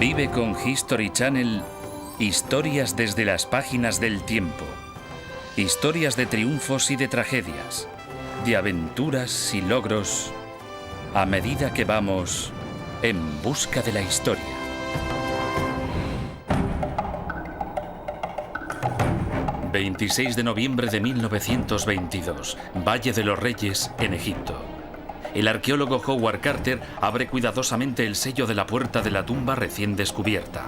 Vive con History Channel historias desde las páginas del tiempo. Historias de triunfos y de tragedias, de aventuras y logros, a medida que vamos en busca de la historia. ...26 de noviembre de 1922... Valle de los Reyes, en Egipto. El arqueólogo Howard Carter abre cuidadosamente el sello de la puerta de la tumba recién descubierta.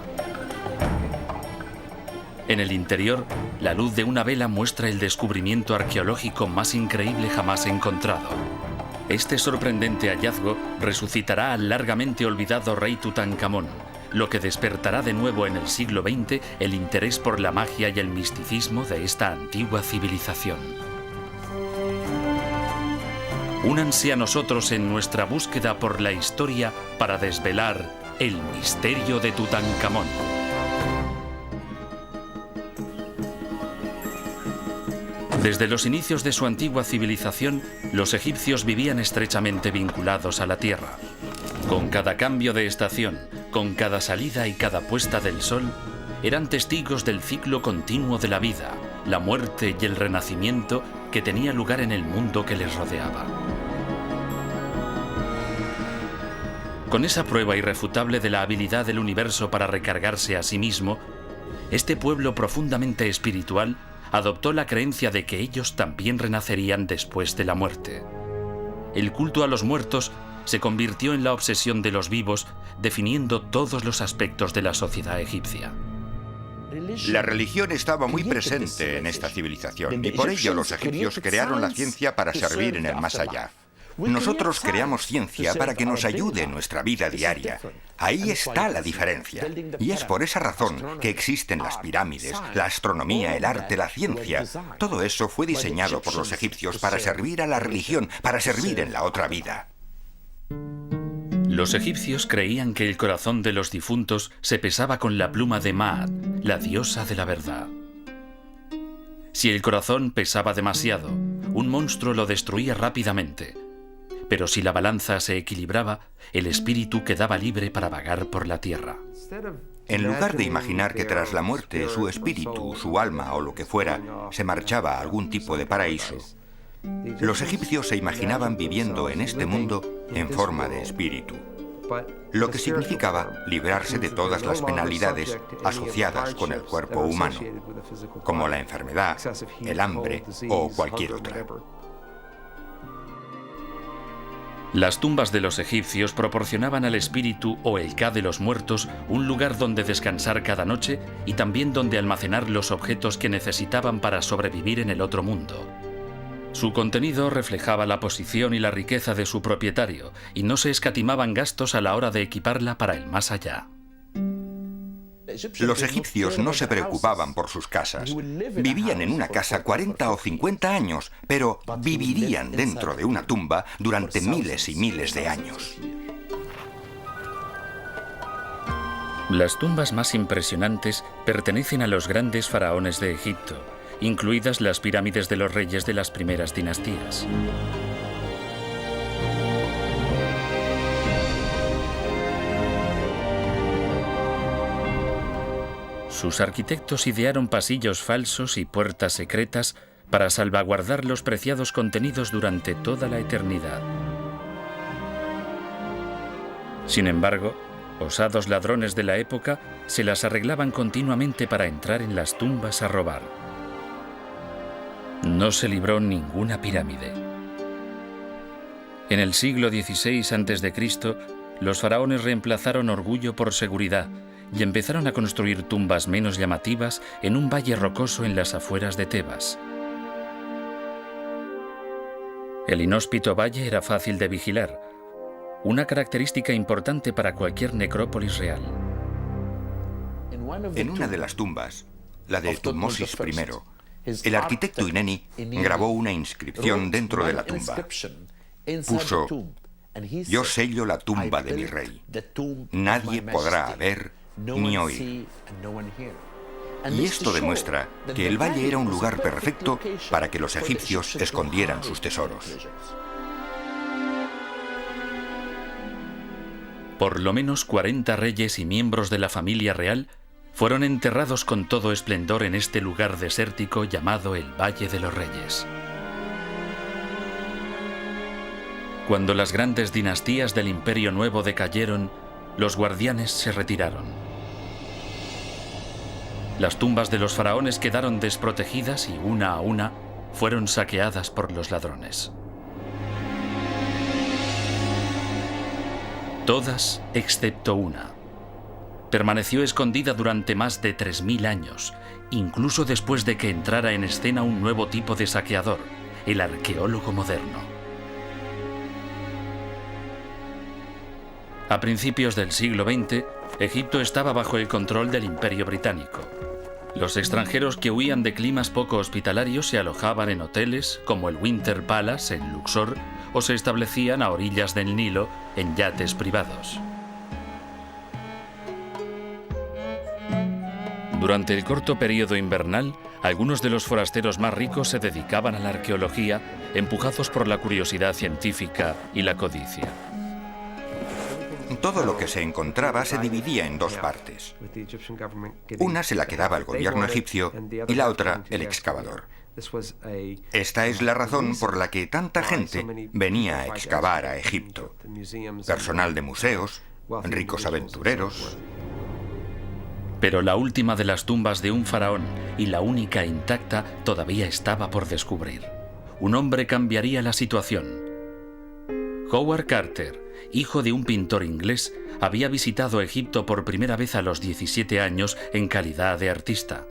En el interior, la luz de una vela muestra el descubrimiento arqueológico más increíble jamás encontrado. Este sorprendente hallazgo resucitará al largamente olvidado rey Tutankamón, lo que despertará de nuevo en el siglo XX el interés por la magia y el misticismo de esta antigua civilización. Únanse a nosotros en nuestra búsqueda por la historia para desvelar el misterio de Tutankamón. Desde los inicios de su antigua civilización, los egipcios vivían estrechamente vinculados a la tierra. Con cada cambio de estación, con cada salida y cada puesta del sol, eran testigos del ciclo continuo de la vida, la muerte y el renacimiento que tenía lugar en el mundo que les rodeaba. Con esa prueba irrefutable de la habilidad del universo para recargarse a sí mismo, este pueblo profundamente espiritual adoptó la creencia de que ellos también renacerían después de la muerte. El culto a los muertos se convirtió en la obsesión de los vivos, definiendo todos los aspectos de la sociedad egipcia. La religión estaba muy presente en esta civilización y por ello los egipcios crearon la ciencia para servir en el más allá. Nosotros creamos ciencia para que nos ayude en nuestra vida diaria. Ahí está la diferencia. Y es por esa razón que existen las pirámides, la astronomía, el arte, la ciencia. Todo eso fue diseñado por los egipcios para servir a la religión, para servir en la otra vida. Los egipcios creían que el corazón de los difuntos se pesaba con la pluma de Maat, la diosa de la verdad. Si el corazón pesaba demasiado, un monstruo lo destruía rápidamente. Pero si la balanza se equilibraba, el espíritu quedaba libre para vagar por la tierra. En lugar de imaginar que tras la muerte su espíritu, su alma o lo que fuera, se marchaba a algún tipo de paraíso, los egipcios se imaginaban viviendo en este mundo en forma de espíritu, lo que significaba librarse de todas las penalidades asociadas con el cuerpo humano, como la enfermedad, el hambre o cualquier otra. Las tumbas de los egipcios proporcionaban al espíritu o el Ka de los muertos un lugar donde descansar cada noche y también donde almacenar los objetos que necesitaban para sobrevivir en el otro mundo. Su contenido reflejaba la posición y la riqueza de su propietario y no se escatimaban gastos a la hora de equiparla para el más allá. Los egipcios no se preocupaban por sus casas. Vivían en una casa 40 o 50 años, pero vivirían dentro de una tumba durante miles y miles de años. Las tumbas más impresionantes pertenecen a los grandes faraones de Egipto, incluidas las pirámides de los reyes de las primeras dinastías. Sus arquitectos idearon pasillos falsos y puertas secretas para salvaguardar los preciados contenidos durante toda la eternidad. Sin embargo, osados ladrones de la época se las arreglaban continuamente para entrar en las tumbas a robar. No se libró ninguna pirámide. En el siglo XVI a.C., los faraones reemplazaron orgullo por seguridad y empezaron a construir tumbas menos llamativas en un valle rocoso en las afueras de Tebas. El inhóspito valle era fácil de vigilar, una característica importante para cualquier necrópolis real. En una de las tumbas, la de Tutmosis I, el arquitecto Ineni grabó una inscripción dentro de la tumba. Puso: «Yo sello la tumba de mi rey. Nadie podrá ver ni oír». Y esto demuestra que el valle era un lugar perfecto para que los egipcios escondieran sus tesoros. Por lo menos 40 reyes y miembros de la familia real fueron enterrados con todo esplendor en este lugar desértico llamado el Valle de los Reyes. Cuando las grandes dinastías del Imperio Nuevo decayeron, los guardianes se retiraron. Las tumbas de los faraones quedaron desprotegidas y una a una fueron saqueadas por los ladrones. Todas excepto una. Permaneció escondida durante más de 3000 años, incluso después de que entrara en escena un nuevo tipo de saqueador, el arqueólogo moderno. A principios del siglo XX, Egipto estaba bajo el control del Imperio Británico. Los extranjeros que huían de climas poco hospitalarios se alojaban en hoteles como el Winter Palace en Luxor o se establecían a orillas del Nilo en yates privados. Durante el corto periodo invernal, algunos de los forasteros más ricos se dedicaban a la arqueología, empujados por la curiosidad científica y la codicia. Todo lo que se encontraba se dividía en dos partes. Una se la quedaba el gobierno egipcio y la otra el excavador. Esta es la razón por la que tanta gente venía a excavar a Egipto. Personal de museos, ricos aventureros. Pero la última de las tumbas de un faraón y la única intacta todavía estaba por descubrir. Un hombre cambiaría la situación. Howard Carter, hijo de un pintor inglés, había visitado Egipto por primera vez a los 17 años en calidad de artista.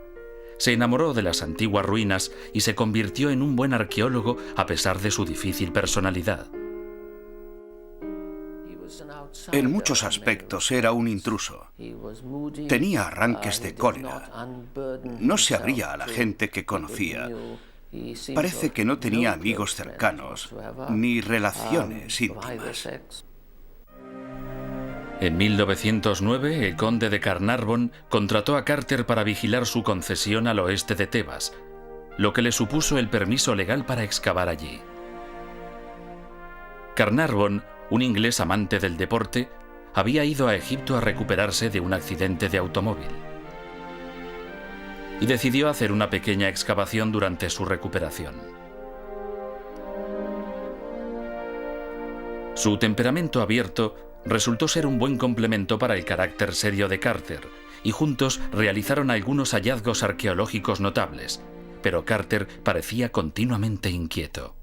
Se enamoró de las antiguas ruinas y se convirtió en un buen arqueólogo a pesar de su difícil personalidad. En muchos aspectos era un intruso. Tenía arranques de cólera. No se abría a la gente que conocía. Parece que no tenía amigos cercanos, ni relaciones íntimas. En 1909, el conde de Carnarvon contrató a Carter para vigilar su concesión al oeste de Tebas, lo que le supuso el permiso legal para excavar allí. Carnarvon, un inglés amante del deporte, había ido a Egipto a recuperarse de un accidente de automóvil. Y decidió hacer una pequeña excavación durante su recuperación. Su temperamento abierto resultó ser un buen complemento para el carácter serio de Carter, y juntos realizaron algunos hallazgos arqueológicos notables, pero Carter parecía continuamente inquieto.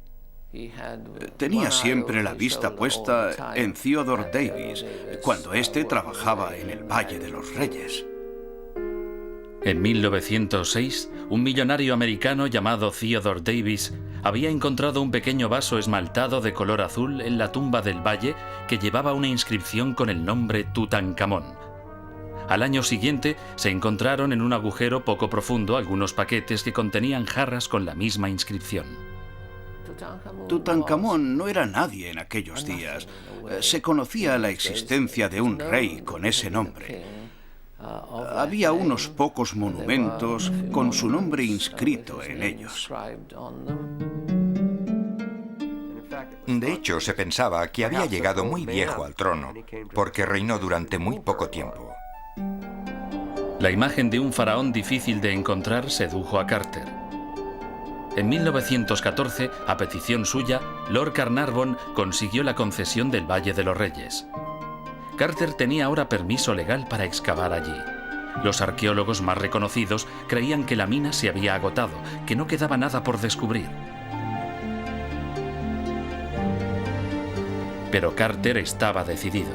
Tenía siempre la vista puesta en Theodore Davis, cuando éste trabajaba en el Valle de los Reyes. En 1906, un millonario americano llamado Theodore Davis había encontrado un pequeño vaso esmaltado de color azul en la tumba del valle que llevaba una inscripción con el nombre Tutankamón. Al año siguiente, se encontraron en un agujero poco profundo algunos paquetes que contenían jarras con la misma inscripción. Tutankamón no era nadie en aquellos días. Se conocía la existencia de un rey con ese nombre. Había unos pocos monumentos con su nombre inscrito en ellos. De hecho, se pensaba que había llegado muy viejo al trono, porque reinó durante muy poco tiempo. La imagen de un faraón difícil de encontrar sedujo a Carter. En 1914, a petición suya, Lord Carnarvon consiguió la concesión del Valle de los Reyes. Carter tenía ahora permiso legal para excavar allí. Los arqueólogos más reconocidos creían que la mina se había agotado, que no quedaba nada por descubrir. Pero Carter estaba decidido.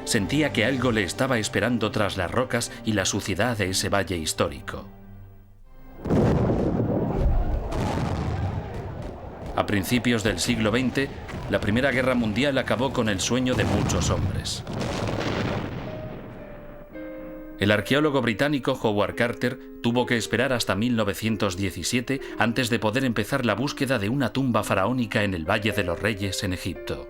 Sentía que algo le estaba esperando tras las rocas y la suciedad de ese valle histórico. A principios del siglo XX, la Primera Guerra Mundial acabó con el sueño de muchos hombres. El arqueólogo británico Howard Carter tuvo que esperar hasta 1917 antes de poder empezar la búsqueda de una tumba faraónica en el Valle de los Reyes en Egipto.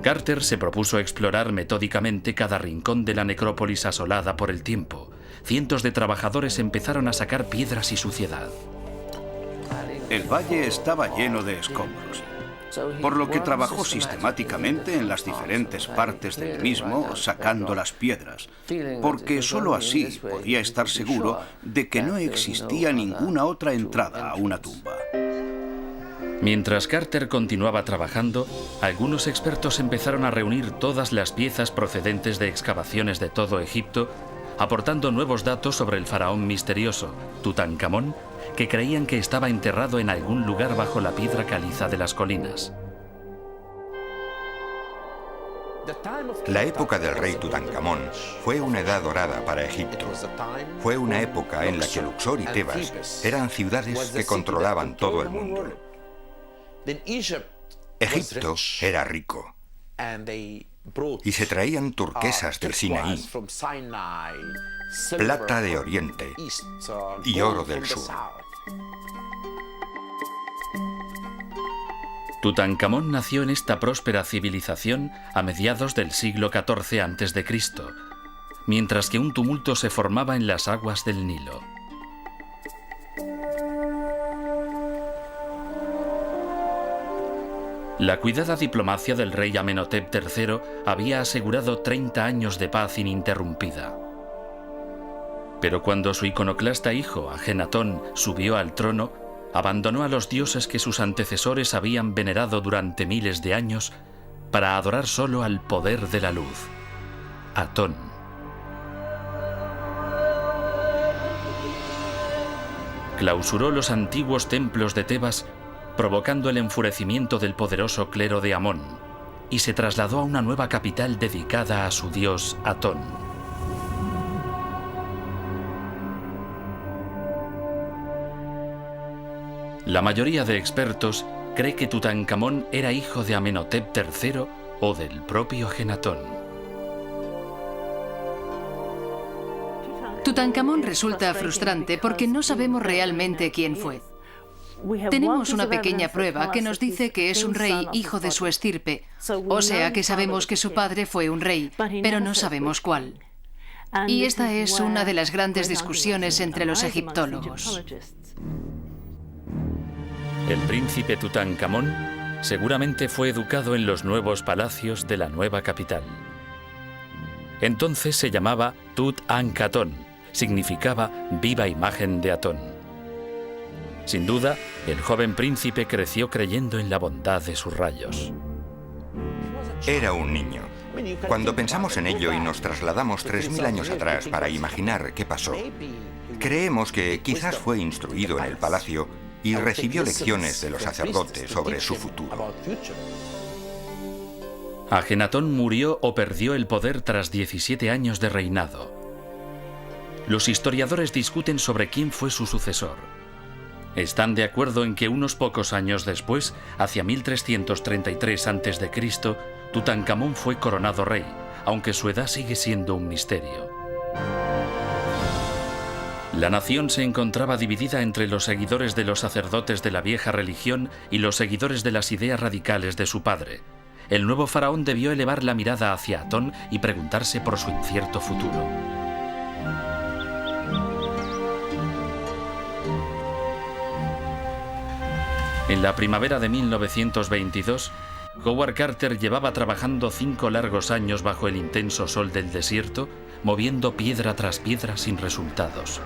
Carter se propuso explorar metódicamente cada rincón de la necrópolis asolada por el tiempo. Cientos de trabajadores empezaron a sacar piedras y suciedad. El valle estaba lleno de escombros. por lo que trabajó sistemáticamente en las diferentes partes del mismo, sacando las piedras, porque solo así podía estar seguro de que no existía ninguna otra entrada a una tumba. Mientras Carter continuaba trabajando, algunos expertos empezaron a reunir todas las piezas procedentes de excavaciones de todo Egipto, aportando nuevos datos sobre el faraón misterioso, Tutankamón, que creían que estaba enterrado en algún lugar bajo la piedra caliza de las colinas. La época del rey Tutankamón fue una edad dorada para Egipto. Fue una época en la que Luxor y Tebas eran ciudades que controlaban todo el mundo. Egipto era rico y se traían turquesas del Sinaí, plata de Oriente y oro del Sur. Tutankamón nació en esta próspera civilización a mediados del siglo XIV a.C., mientras que un tumulto se formaba en las aguas del Nilo. La cuidada diplomacia del rey Amenhotep III había asegurado 30 años de paz ininterrumpida. Pero cuando su iconoclasta hijo, Ajenatón, subió al trono, abandonó a los dioses que sus antecesores habían venerado durante miles de años para adorar solo al poder de la luz, Atón. Clausuró los antiguos templos de Tebas, provocando el enfurecimiento del poderoso clero de Amón, y se trasladó a una nueva capital dedicada a su dios Atón. La mayoría de expertos cree que Tutankamón era hijo de Amenhotep III o del propio Ajenatón. Tutankamón resulta frustrante porque no sabemos realmente quién fue. Tenemos una pequeña prueba que nos dice que es un rey hijo de su estirpe, o sea que sabemos que su padre fue un rey, pero no sabemos cuál. Y esta es una de las grandes discusiones entre los egiptólogos. El príncipe Tutankamón seguramente fue educado en los nuevos palacios de la nueva capital. Entonces se llamaba Tut-Ankatón, significaba viva imagen de Atón. Sin duda, el joven príncipe creció creyendo en la bondad de sus rayos. Era un niño. Cuando pensamos en ello y nos trasladamos 3000 años atrás para imaginar qué pasó, creemos que quizás fue instruido en el palacio y recibió lecciones de los sacerdotes sobre su futuro. Ajenatón murió o perdió el poder tras 17 años de reinado. Los historiadores discuten sobre quién fue su sucesor. Están de acuerdo en que unos pocos años después, hacia 1333 a.C., Tutankamón fue coronado rey, aunque su edad sigue siendo un misterio. La nación se encontraba dividida entre los seguidores de los sacerdotes de la vieja religión y los seguidores de las ideas radicales de su padre. El nuevo faraón debió elevar la mirada hacia Atón y preguntarse por su incierto futuro. En la primavera de 1922, Howard Carter llevaba trabajando 5 largos años bajo el intenso sol del desierto, moviendo piedra tras piedra sin resultados.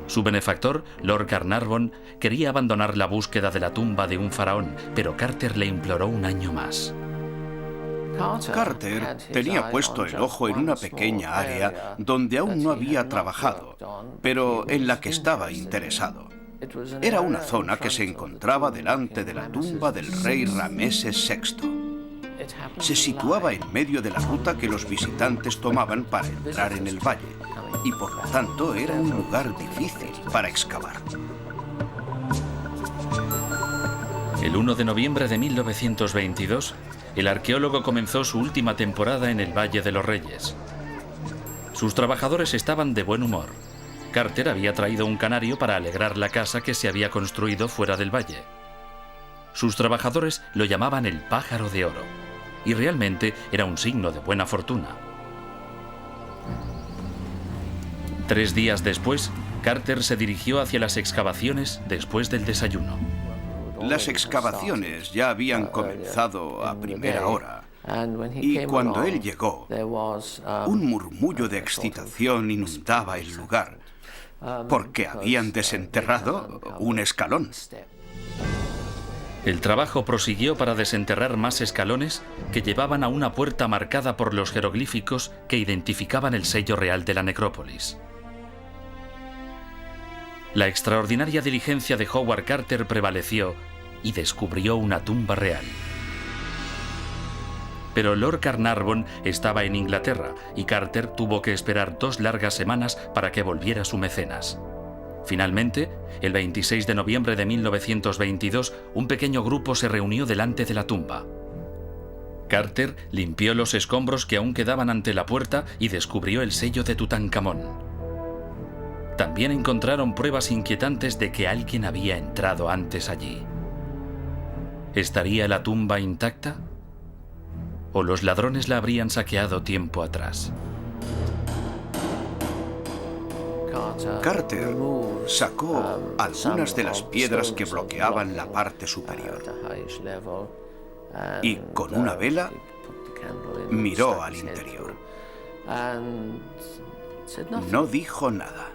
Su benefactor, Lord Carnarvon, quería abandonar la búsqueda de la tumba de un faraón, pero Carter le imploró un año más. Carter tenía puesto el ojo en una pequeña área donde aún no había trabajado, pero en la que estaba interesado. Era una zona que se encontraba delante de la tumba del rey Rameses VI. Se situaba en medio de la ruta que los visitantes tomaban para entrar en el valle, y por lo tanto era un lugar difícil para excavar. El 1 de noviembre de 1922, el arqueólogo comenzó su última temporada en el Valle de los Reyes. Sus trabajadores estaban de buen humor. Carter había traído un canario para alegrar la casa que se había construido fuera del valle. Sus trabajadores lo llamaban el pájaro de oro, y realmente era un signo de buena fortuna. 3 días después, Carter se dirigió hacia las excavaciones después del desayuno. Las excavaciones ya habían comenzado a primera hora. Y cuando él llegó, un murmullo de excitación inundaba el lugar, porque habían desenterrado un escalón. El trabajo prosiguió para desenterrar más escalones que llevaban a una puerta marcada por los jeroglíficos que identificaban el sello real de la necrópolis. La extraordinaria diligencia de Howard Carter prevaleció y descubrió una tumba real. Pero Lord Carnarvon estaba en Inglaterra y Carter tuvo que esperar 2 largas semanas para que volviera su mecenas. Finalmente, el 26 de noviembre de 1922, un pequeño grupo se reunió delante de la tumba. Carter limpió los escombros que aún quedaban ante la puerta y descubrió el sello de Tutankamón. También encontraron pruebas inquietantes de que alguien había entrado antes allí. ¿Estaría la tumba intacta? ¿O los ladrones la habrían saqueado tiempo atrás? Carter sacó algunas de las piedras que bloqueaban la parte superior y con una vela miró al interior. No dijo nada.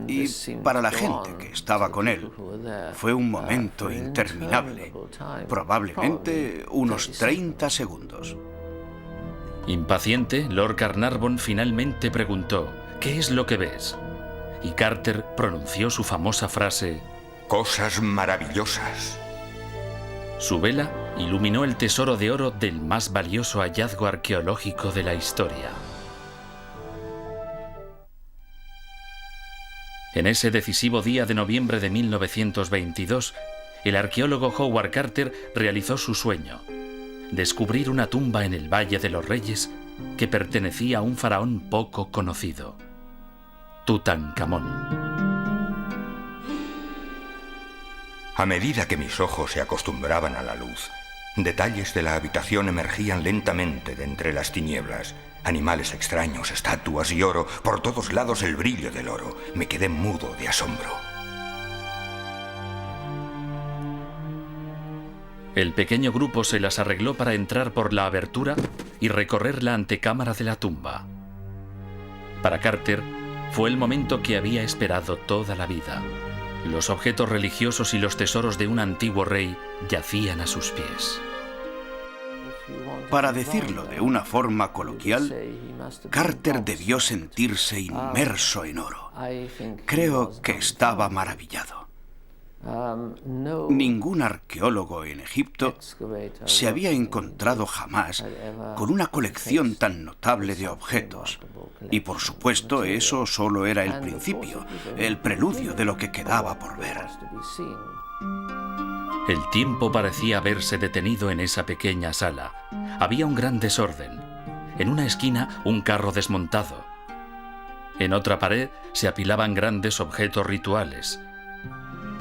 Y para la gente que estaba con él, fue un momento interminable, probablemente unos 30 segundos. Impaciente, Lord Carnarvon finalmente preguntó: ¿qué es lo que ves? Y Carter pronunció su famosa frase: cosas maravillosas. Su vela iluminó el tesoro de oro del más valioso hallazgo arqueológico de la historia. En ese decisivo día de noviembre de 1922, el arqueólogo Howard Carter realizó su sueño: descubrir una tumba en el Valle de los Reyes que pertenecía a un faraón poco conocido, Tutankamón. A medida que mis ojos se acostumbraban a la luz, detalles de la habitación emergían lentamente de entre las tinieblas. Animales extraños, estatuas y oro, por todos lados el brillo del oro. Me quedé mudo de asombro. El pequeño grupo se las arregló para entrar por la abertura y recorrer la antecámara de la tumba. Para Carter, fue el momento que había esperado toda la vida. Los objetos religiosos y los tesoros de un antiguo rey yacían a sus pies. Para decirlo de una forma coloquial, Carter debió sentirse inmerso en oro. Creo que estaba maravillado. Ningún arqueólogo en Egipto se había encontrado jamás con una colección tan notable de objetos. Y por supuesto, eso solo era el principio, el preludio de lo que quedaba por ver. El tiempo parecía haberse detenido en esa pequeña sala. Había un gran desorden. En una esquina, un carro desmontado. En otra pared se apilaban grandes objetos rituales.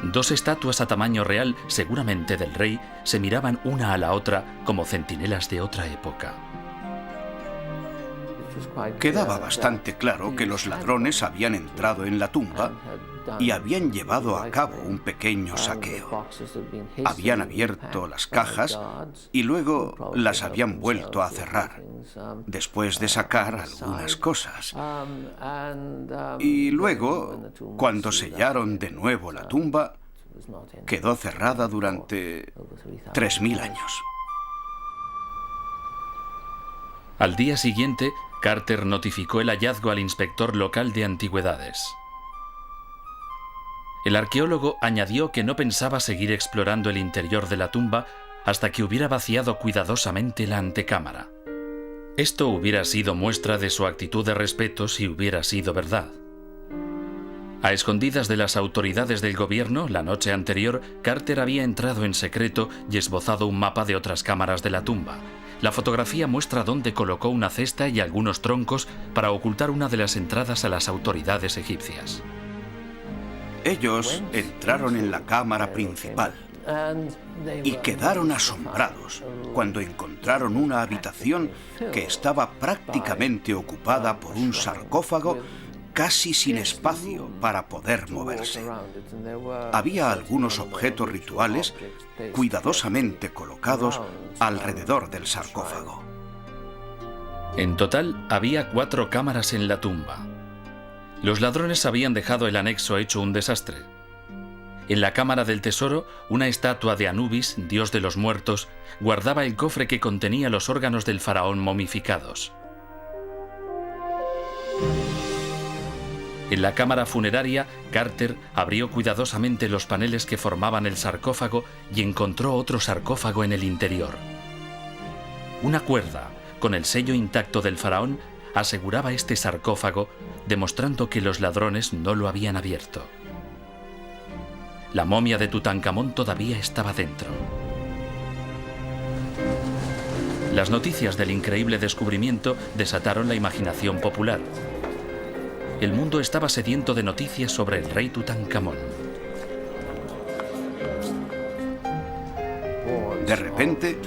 2 estatuas a tamaño real, seguramente del rey, se miraban una a la otra como centinelas de otra época. Quedaba bastante claro que los ladrones habían entrado en la tumba y habían llevado a cabo un pequeño saqueo. Habían abierto las cajas y luego las habían vuelto a cerrar, después de sacar algunas cosas. Y luego, cuando sellaron de nuevo la tumba, quedó cerrada durante 3000 años. Al día siguiente, Carter notificó el hallazgo al inspector local de antigüedades. El arqueólogo añadió que no pensaba seguir explorando el interior de la tumba hasta que hubiera vaciado cuidadosamente la antecámara. Esto hubiera sido muestra de su actitud de respeto si hubiera sido verdad. A escondidas de las autoridades del gobierno, la noche anterior, Carter había entrado en secreto y esbozado un mapa de otras cámaras de la tumba. La fotografía muestra dónde colocó una cesta y algunos troncos para ocultar una de las entradas a las autoridades egipcias. Ellos entraron en la cámara principal y quedaron asombrados cuando encontraron una habitación que estaba prácticamente ocupada por un sarcófago casi sin espacio para poder moverse. Había algunos objetos rituales cuidadosamente colocados alrededor del sarcófago. En total, había 4 cámaras en la tumba. Los ladrones habían dejado el anexo hecho un desastre. En la cámara del tesoro, una estatua de Anubis, dios de los muertos, guardaba el cofre que contenía los órganos del faraón momificados. En la cámara funeraria, Carter abrió cuidadosamente los paneles que formaban el sarcófago y encontró otro sarcófago en el interior. Una cuerda, con el sello intacto del faraón, aseguraba este sarcófago, demostrando que los ladrones no lo habían abierto. La momia de Tutankamón todavía estaba dentro. Las noticias del increíble descubrimiento desataron la imaginación popular. El mundo estaba sediento de noticias sobre el rey Tutankamón. De repente,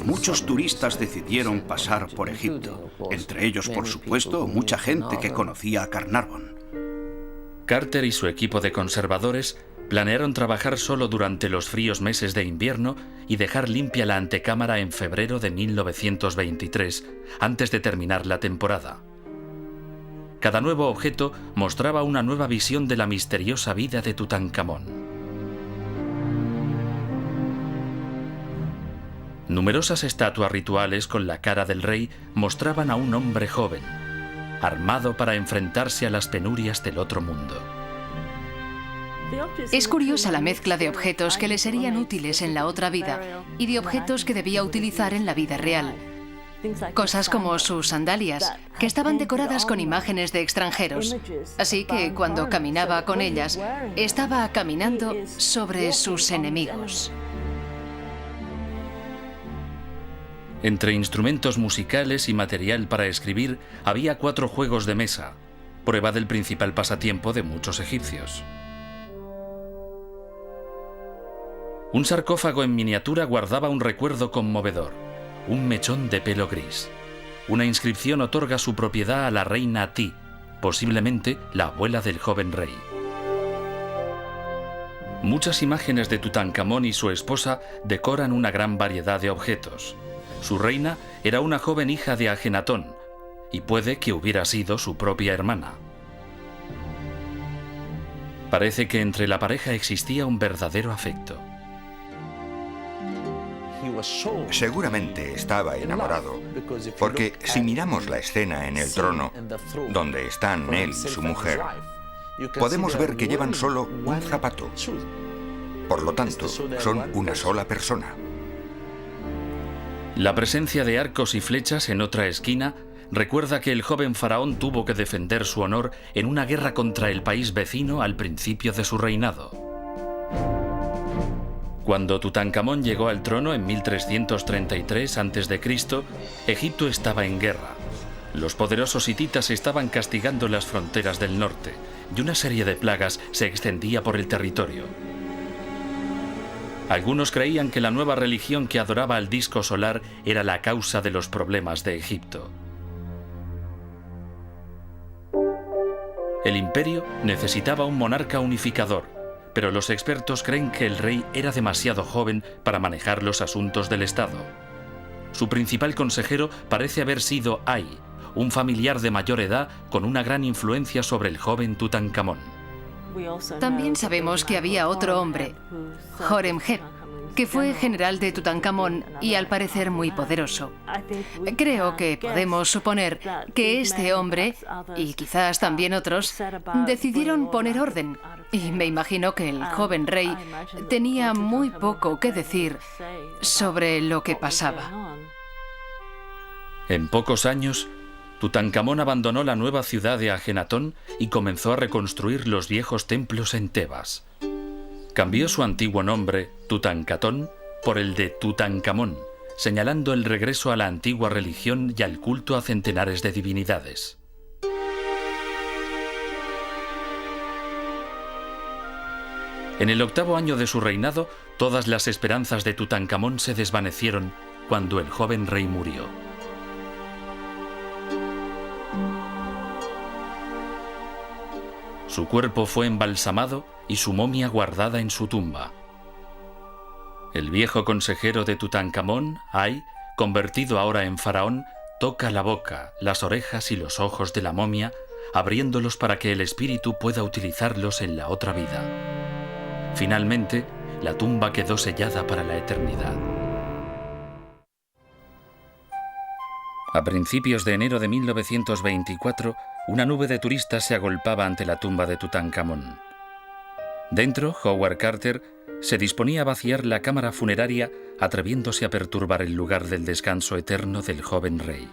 muchos turistas decidieron pasar por Egipto. Entre ellos, por supuesto, mucha gente que conocía a Carnarvon. Carter y su equipo de conservadores planearon trabajar solo durante los fríos meses de invierno y dejar limpia la antecámara en febrero de 1923, antes de terminar la temporada. Cada nuevo objeto mostraba una nueva visión de la misteriosa vida de Tutankamón. Numerosas estatuas rituales con la cara del rey mostraban a un hombre joven, armado para enfrentarse a las penurias del otro mundo. Es curiosa la mezcla de objetos que le serían útiles en la otra vida y de objetos que debía utilizar en la vida real. Cosas como sus sandalias, que estaban decoradas con imágenes de extranjeros. Así que cuando caminaba con ellas, estaba caminando sobre sus enemigos. Entre instrumentos musicales y material para escribir, había 4 juegos de mesa, prueba del principal pasatiempo de muchos egipcios. Un sarcófago en miniatura guardaba un recuerdo conmovedor, un mechón de pelo gris. Una inscripción otorga su propiedad a la reina Ti, posiblemente la abuela del joven rey. Muchas imágenes de Tutankamón y su esposa decoran una gran variedad de objetos. Su reina era una joven hija de Ajenatón, y puede que hubiera sido su propia hermana. Parece que entre la pareja existía un verdadero afecto. Seguramente estaba enamorado, porque si miramos la escena en el trono, donde están él y su mujer, podemos ver que llevan solo un zapato. Por lo tanto, son una sola persona. La presencia de arcos y flechas en otra esquina recuerda que el joven faraón tuvo que defender su honor en una guerra contra el país vecino al principio de su reinado. Cuando Tutankamón llegó al trono en 1333 a.C., Egipto estaba en guerra. Los poderosos hititas estaban castigando las fronteras del norte y una serie de plagas se extendía por el territorio. Algunos creían que la nueva religión que adoraba al disco solar era la causa de los problemas de Egipto. El imperio necesitaba un monarca unificador, pero los expertos creen que el rey era demasiado joven para manejar los asuntos del Estado. Su principal consejero parece haber sido Ay, un familiar de mayor edad con una gran influencia sobre el joven Tutankamón. También sabemos que había otro hombre, Horemheb, que fue general de Tutankamón y al parecer muy poderoso. Creo que podemos suponer que este hombre, y quizás también otros, decidieron poner orden. Y me imagino que el joven rey tenía muy poco que decir sobre lo que pasaba. En pocos años, Tutankamón abandonó la nueva ciudad de Ajenatón y comenzó a reconstruir los viejos templos en Tebas. Cambió su antiguo nombre, Tutankatón, por el de Tutankamón, señalando el regreso a la antigua religión y al culto a centenares de divinidades. En el 8º año de su reinado, todas las esperanzas de Tutankamón se desvanecieron cuando el joven rey murió. Su cuerpo fue embalsamado y su momia guardada en su tumba. El viejo consejero de Tutankamón, Ay, convertido ahora en faraón, toca la boca, las orejas y los ojos de la momia, abriéndolos para que el espíritu pueda utilizarlos en la otra vida. Finalmente, la tumba quedó sellada para la eternidad. A principios de enero de 1924, una nube de turistas se agolpaba ante la tumba de Tutankamón. Dentro, Howard Carter se disponía a vaciar la cámara funeraria, atreviéndose a perturbar el lugar del descanso eterno del joven rey.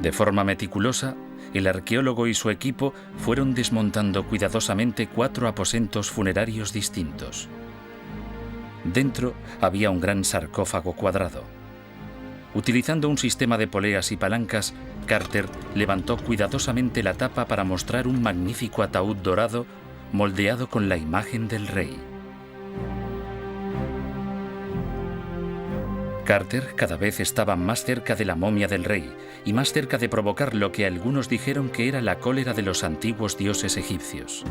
De forma meticulosa, el arqueólogo y su equipo fueron desmontando cuidadosamente 4 aposentos funerarios distintos. Dentro había un gran sarcófago cuadrado. Utilizando un sistema de poleas y palancas, Carter levantó cuidadosamente la tapa para mostrar un magnífico ataúd dorado moldeado con la imagen del rey. Carter cada vez estaba más cerca de la momia del rey y más cerca de provocar lo que algunos dijeron que era la cólera de los antiguos dioses egipcios.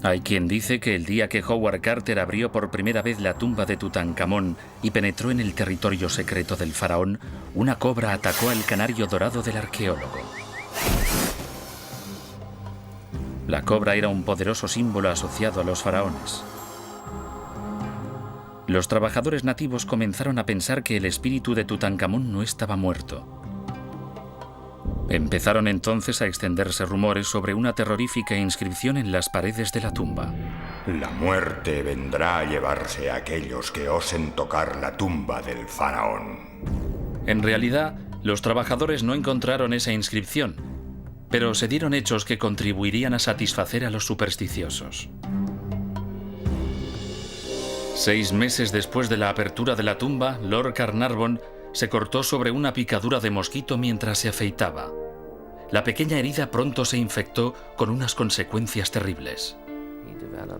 Hay quien dice que el día que Howard Carter abrió por primera vez la tumba de Tutankamón y penetró en el territorio secreto del faraón, una cobra atacó al canario dorado del arqueólogo. La cobra era un poderoso símbolo asociado a los faraones. Los trabajadores nativos comenzaron a pensar que el espíritu de Tutankamón no estaba muerto. Empezaron entonces a extenderse rumores sobre una terrorífica inscripción en las paredes de la tumba. La muerte vendrá a llevarse a aquellos que osen tocar la tumba del faraón. En realidad, los trabajadores no encontraron esa inscripción, pero se dieron hechos que contribuirían a satisfacer a los supersticiosos. 6 meses después de la apertura de la tumba, Lord Carnarvon se cortó sobre una picadura de mosquito mientras se afeitaba. La pequeña herida pronto se infectó con unas consecuencias terribles.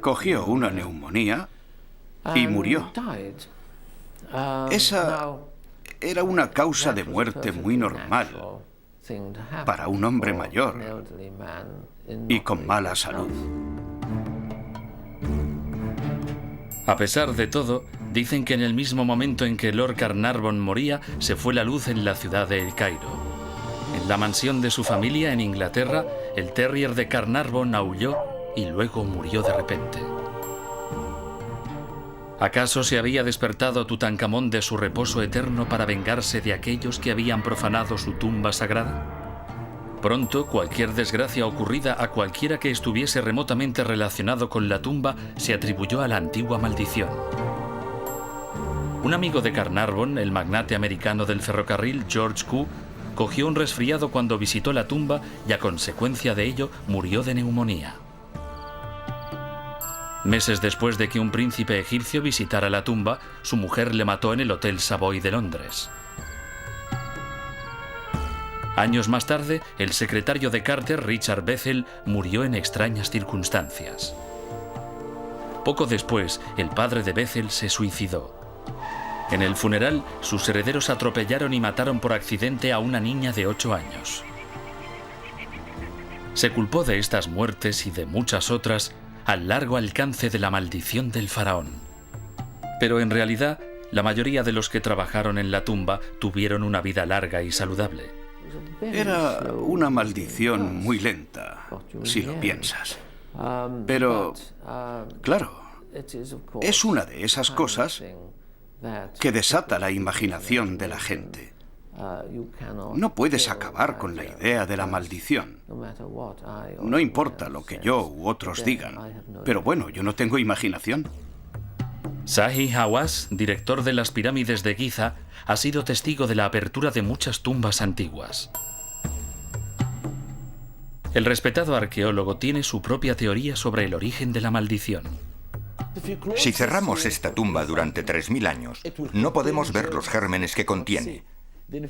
Cogió una neumonía y murió. Esa era una causa de muerte muy normal para un hombre mayor y con mala salud. A pesar de todo, dicen que en el mismo momento en que Lord Carnarvon moría, se fue la luz en la ciudad de El Cairo. En la mansión de su familia en Inglaterra, el terrier de Carnarvon aulló y luego murió de repente. ¿Acaso se había despertado Tutankamón de su reposo eterno para vengarse de aquellos que habían profanado su tumba sagrada? Pronto, cualquier desgracia ocurrida a cualquiera que estuviese remotamente relacionado con la tumba se atribuyó a la antigua maldición. Un amigo de Carnarvon, el magnate americano del ferrocarril George Q, cogió un resfriado cuando visitó la tumba y a consecuencia de ello murió de neumonía. Meses después de que un príncipe egipcio visitara la tumba, su mujer le mató en el Hotel Savoy de Londres. Años más tarde, el secretario de Carter, Richard Bethel, murió en extrañas circunstancias. Poco después, el padre de Bethel se suicidó. En el funeral, sus herederos atropellaron y mataron por accidente a una niña de 8 años. Se culpó de estas muertes y de muchas otras al largo alcance de la maldición del faraón. Pero en realidad, la mayoría de los que trabajaron en la tumba tuvieron una vida larga y saludable. Era una maldición muy lenta, si lo piensas. Pero, claro, es una de esas cosas que desata la imaginación de la gente. No puedes acabar con la idea de la maldición. No importa lo que yo u otros digan, pero bueno, yo no tengo imaginación. Zahi Hawass, director de las pirámides de Giza, ha sido testigo de la apertura de muchas tumbas antiguas. El respetado arqueólogo tiene su propia teoría sobre el origen de la maldición. Si cerramos esta tumba durante 3000 años, no podemos ver los gérmenes que contiene.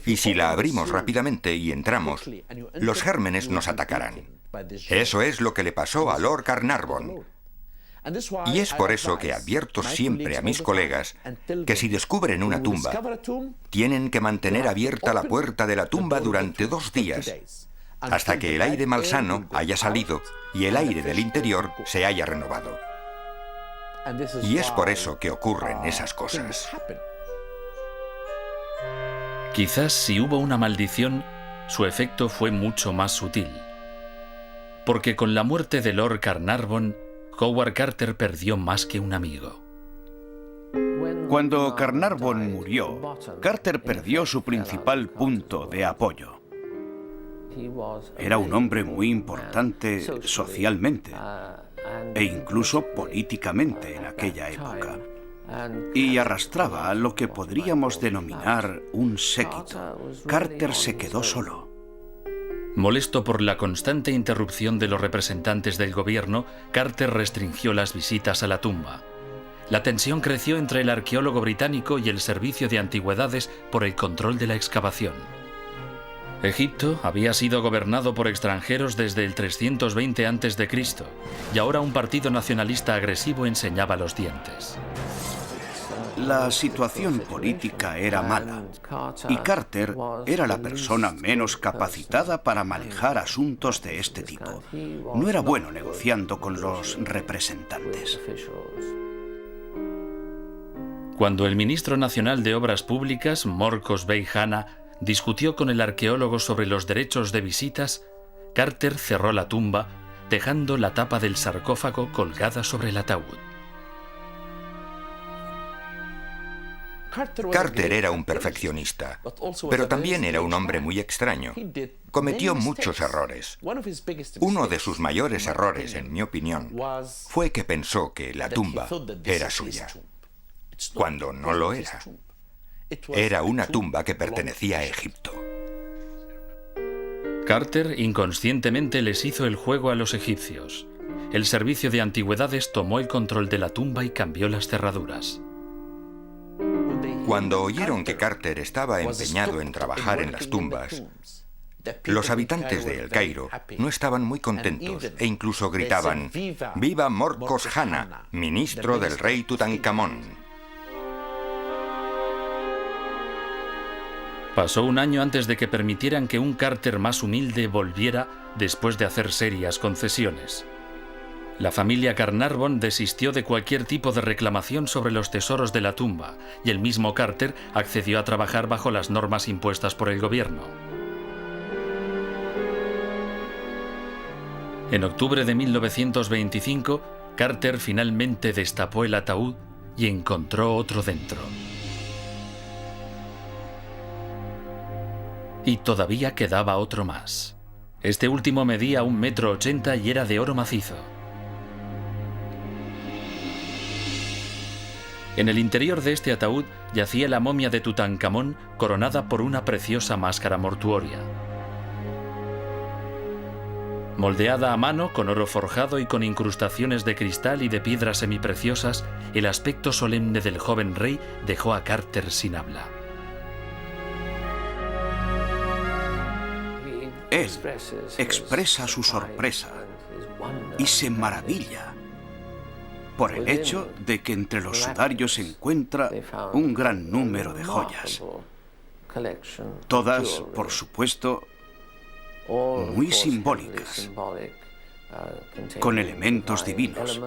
Y si la abrimos rápidamente y entramos, los gérmenes nos atacarán. Eso es lo que le pasó a Lord Carnarvon. Y es por eso que advierto siempre a mis colegas que si descubren una tumba, tienen que mantener abierta la puerta de la tumba durante 2 días hasta que el aire malsano haya salido y el aire del interior se haya renovado. Y es por eso que ocurren esas cosas. Quizás si hubo una maldición, su efecto fue mucho más sutil. Porque con la muerte de Lord Carnarvon, Howard Carter perdió más que un amigo. Cuando Carnarvon murió, Carter perdió su principal punto de apoyo. Era un hombre muy importante socialmente e incluso políticamente en aquella época. Y arrastraba a lo que podríamos denominar un séquito. Carter se quedó solo. Molesto por la constante interrupción de los representantes del gobierno, Carter restringió las visitas a la tumba. La tensión creció entre el arqueólogo británico y el servicio de antigüedades por el control de la excavación. Egipto había sido gobernado por extranjeros desde el 320 a.C. y ahora un partido nacionalista agresivo enseñaba los dientes. La situación política era mala y Carter era la persona menos capacitada para manejar asuntos de este tipo. No era bueno negociando con los representantes. Cuando el ministro nacional de Obras Públicas, Morcos Bey Hanna, discutió con el arqueólogo sobre los derechos de visitas, Carter cerró la tumba, dejando la tapa del sarcófago colgada sobre el ataúd. Carter era un perfeccionista, pero también era un hombre muy extraño. Cometió muchos errores. Uno de sus mayores errores, en mi opinión, fue que pensó que la tumba era suya, cuando no lo era. Era una tumba que pertenecía a Egipto. Carter inconscientemente les hizo el juego a los egipcios. El servicio de antigüedades tomó el control de la tumba y cambió las cerraduras. Cuando oyeron que Carter estaba empeñado en trabajar en las tumbas, los habitantes de El Cairo no estaban muy contentos e incluso gritaban: «¡Viva Morcos Hanna, ministro del rey Tutankamón!». Pasó un año antes de que permitieran que un Carter más humilde volviera después de hacer serias concesiones. La familia Carnarvon desistió de cualquier tipo de reclamación sobre los tesoros de la tumba y el mismo Carter accedió a trabajar bajo las normas impuestas por el gobierno. En octubre de 1925, Carter finalmente destapó el ataúd y encontró otro dentro. Y todavía quedaba otro más. Este último medía 1,80 m y era de oro macizo. En el interior de este ataúd yacía la momia de Tutankamón coronada por una preciosa máscara mortuoria. Moldeada a mano, con oro forjado y con incrustaciones de cristal y de piedras semipreciosas, el aspecto solemne del joven rey dejó a Carter sin habla. Él expresa su sorpresa y se maravilla por el hecho de que entre los sudarios se encuentra un gran número de joyas. Todas, por supuesto, muy simbólicas, con elementos divinos.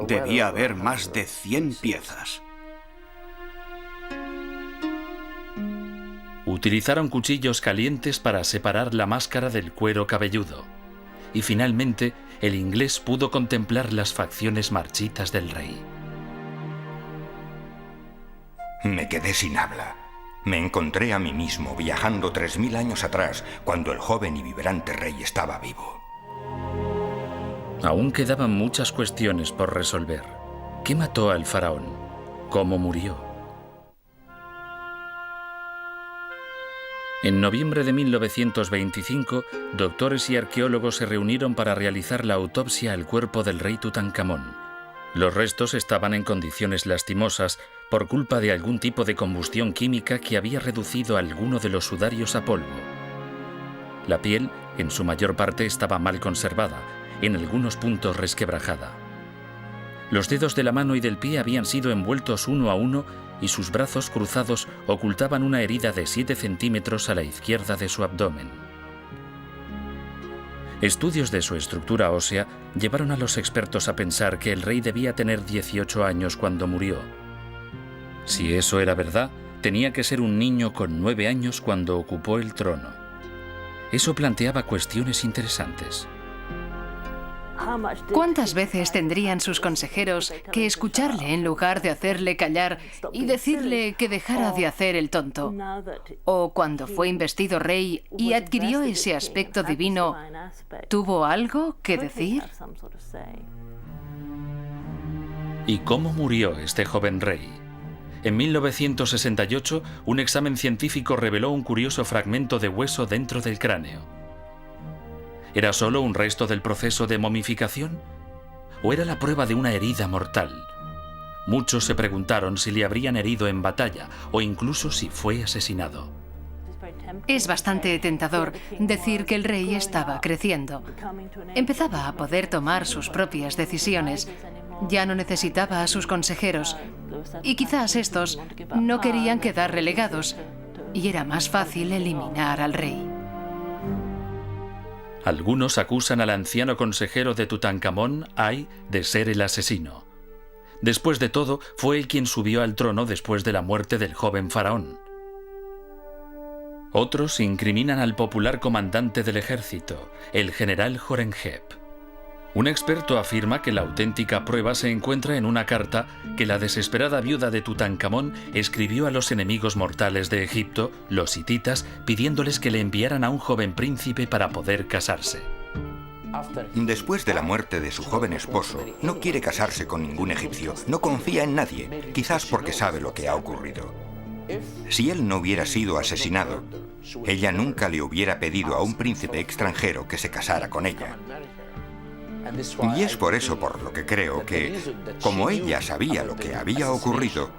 Debía haber más de 100 piezas. Utilizaron cuchillos calientes para separar la máscara del cuero cabelludo. Y finalmente, el inglés pudo contemplar las facciones marchitas del rey. Me quedé sin habla. Me encontré a mí mismo viajando 3000 años atrás, cuando el joven y vibrante rey estaba vivo. Aún quedaban muchas cuestiones por resolver. ¿Qué mató al faraón? ¿Cómo murió? En noviembre de 1925, doctores y arqueólogos se reunieron para realizar la autopsia al cuerpo del rey Tutankamón. Los restos estaban en condiciones lastimosas por culpa de algún tipo de combustión química que había reducido alguno de los sudarios a polvo. La piel, en su mayor parte, estaba mal conservada, en algunos puntos resquebrajada. Los dedos de la mano y del pie habían sido envueltos uno a uno y sus brazos cruzados ocultaban una herida de 7 centímetros a la izquierda de su abdomen. Estudios de su estructura ósea llevaron a los expertos a pensar que el rey debía tener 18 años cuando murió. Si eso era verdad, tenía que ser un niño con 9 años cuando ocupó el trono. Eso planteaba cuestiones interesantes. ¿Cuántas veces tendrían sus consejeros que escucharle en lugar de hacerle callar y decirle que dejara de hacer el tonto? ¿O cuando fue investido rey y adquirió ese aspecto divino, tuvo algo que decir? ¿Y cómo murió este joven rey? En 1968, un examen científico reveló un curioso fragmento de hueso dentro del cráneo. ¿Era solo un resto del proceso de momificación? ¿O era la prueba de una herida mortal? Muchos se preguntaron si le habrían herido en batalla o incluso si fue asesinado. Es bastante tentador decir que el rey estaba creciendo. Empezaba a poder tomar sus propias decisiones. Ya no necesitaba a sus consejeros. Y quizás estos no querían quedar relegados. Y era más fácil eliminar al rey. Algunos acusan al anciano consejero de Tutankamón, Ay, de ser el asesino. Después de todo, fue él quien subió al trono después de la muerte del joven faraón. Otros incriminan al popular comandante del ejército, el general Horemheb. Un experto afirma que la auténtica prueba se encuentra en una carta que la desesperada viuda de Tutankamón escribió a los enemigos mortales de Egipto, los hititas, pidiéndoles que le enviaran a un joven príncipe para poder casarse. Después de la muerte de su joven esposo, no quiere casarse con ningún egipcio, no confía en nadie, quizás porque sabe lo que ha ocurrido. Si él no hubiera sido asesinado, ella nunca le hubiera pedido a un príncipe extranjero que se casara con ella. Y es por eso por lo que creo que, como ella sabía lo que había ocurrido,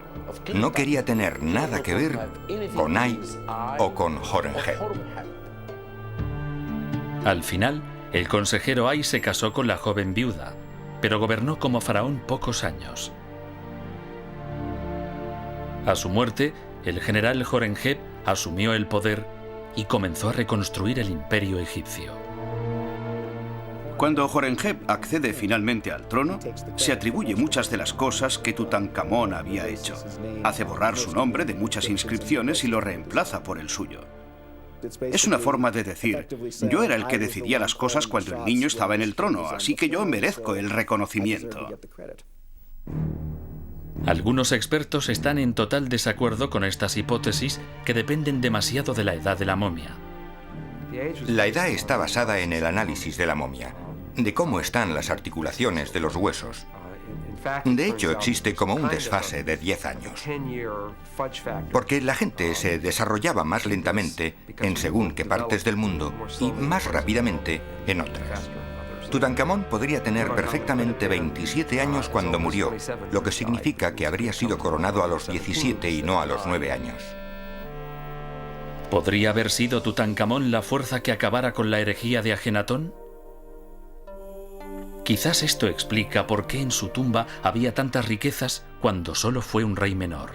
no quería tener nada que ver con Ay o con Horemheb. Al final, el consejero Ay se casó con la joven viuda, pero gobernó como faraón pocos años. A su muerte, el general Horemheb asumió el poder y comenzó a reconstruir el imperio egipcio. Cuando Horemheb accede finalmente al trono, se atribuye muchas de las cosas que Tutankamón había hecho. Hace borrar su nombre de muchas inscripciones y lo reemplaza por el suyo. Es una forma de decir, yo era el que decidía las cosas cuando el niño estaba en el trono, así que yo merezco el reconocimiento. Algunos expertos están en total desacuerdo con estas hipótesis que dependen demasiado de la edad de la momia. La edad está basada en el análisis de la momia, de cómo están las articulaciones de los huesos. De hecho, existe como un desfase de 10 años, porque la gente se desarrollaba más lentamente en según qué partes del mundo y más rápidamente en otras. Tutankamón podría tener perfectamente 27 años cuando murió, lo que significa que habría sido coronado a los 17 y no a los 9 años. ¿Podría haber sido Tutankamón la fuerza que acabara con la herejía de Ajenatón? Quizás esto explica por qué en su tumba había tantas riquezas cuando solo fue un rey menor.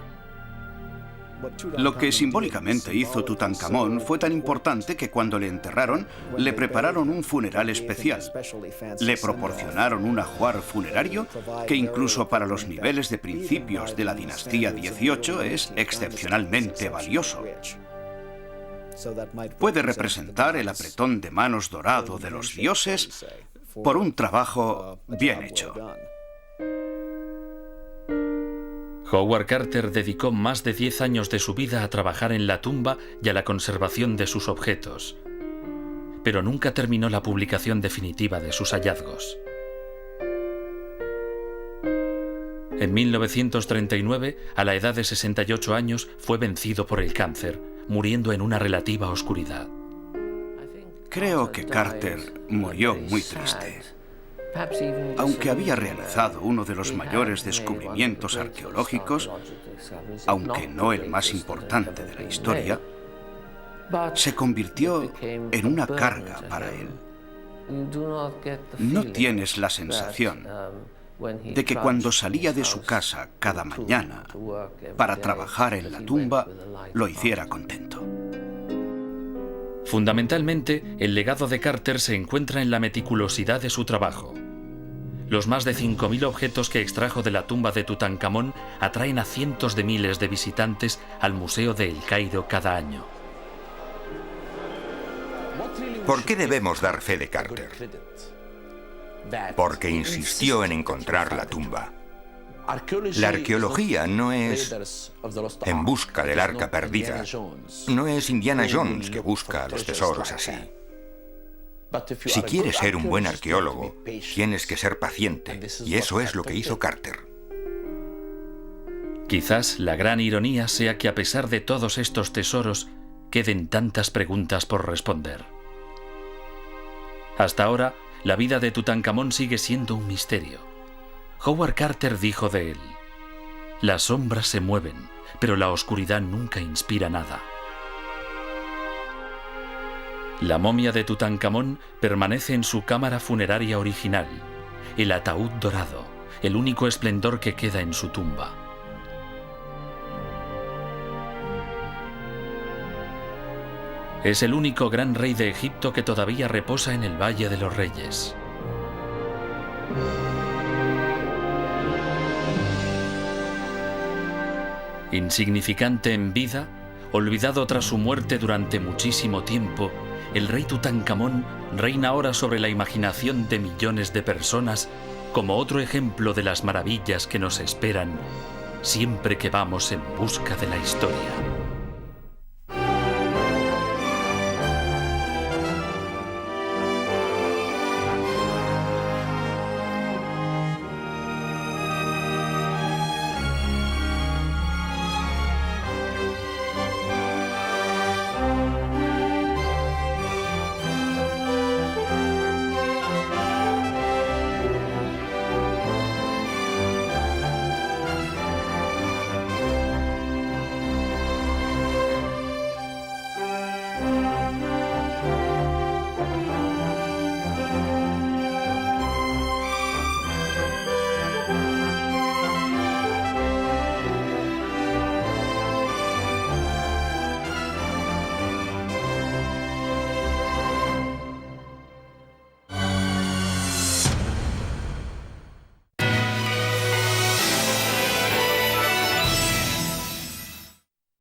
Lo que simbólicamente hizo Tutankamón fue tan importante que cuando le enterraron, le prepararon un funeral especial. Le proporcionaron un ajuar funerario que incluso para los niveles de principios de la dinastía XVIII es excepcionalmente valioso. Puede representar el apretón de manos dorado de los dioses por un trabajo bien hecho. Howard Carter dedicó más de 10 años de su vida a trabajar en la tumba y a la conservación de sus objetos, pero nunca terminó la publicación definitiva de sus hallazgos. En 1939, a la edad de 68 años, fue vencido por el cáncer, muriendo en una relativa oscuridad. Creo que Carter murió muy triste. Aunque había realizado uno de los mayores descubrimientos arqueológicos, aunque no el más importante de la historia, se convirtió en una carga para él. No tienes la sensación de que cuando salía de su casa cada mañana para trabajar en la tumba, lo hiciera contento. Fundamentalmente, el legado de Carter se encuentra en la meticulosidad de su trabajo. Los más de 5.000 objetos que extrajo de la tumba de Tutankamón atraen a cientos de miles de visitantes al Museo de El Cairo cada año. ¿Por qué debemos dar fe de Carter? Porque insistió en encontrar la tumba. La arqueología no es en busca del arca perdida. No es Indiana Jones que busca los tesoros así. Si quieres ser un buen arqueólogo, tienes que ser paciente, y eso es lo que hizo Carter. Quizás la gran ironía sea que a pesar de todos estos tesoros, queden tantas preguntas por responder. Hasta ahora, la vida de Tutankamón sigue siendo un misterio. Howard Carter dijo de él: las sombras se mueven, pero la oscuridad nunca inspira nada. La momia de Tutankamón permanece en su cámara funeraria original, el ataúd dorado, el único esplendor que queda en su tumba. Es el único gran rey de Egipto que todavía reposa en el Valle de los Reyes. Insignificante en vida, olvidado tras su muerte durante muchísimo tiempo, el rey Tutankamón reina ahora sobre la imaginación de millones de personas como otro ejemplo de las maravillas que nos esperan siempre que vamos en busca de la historia.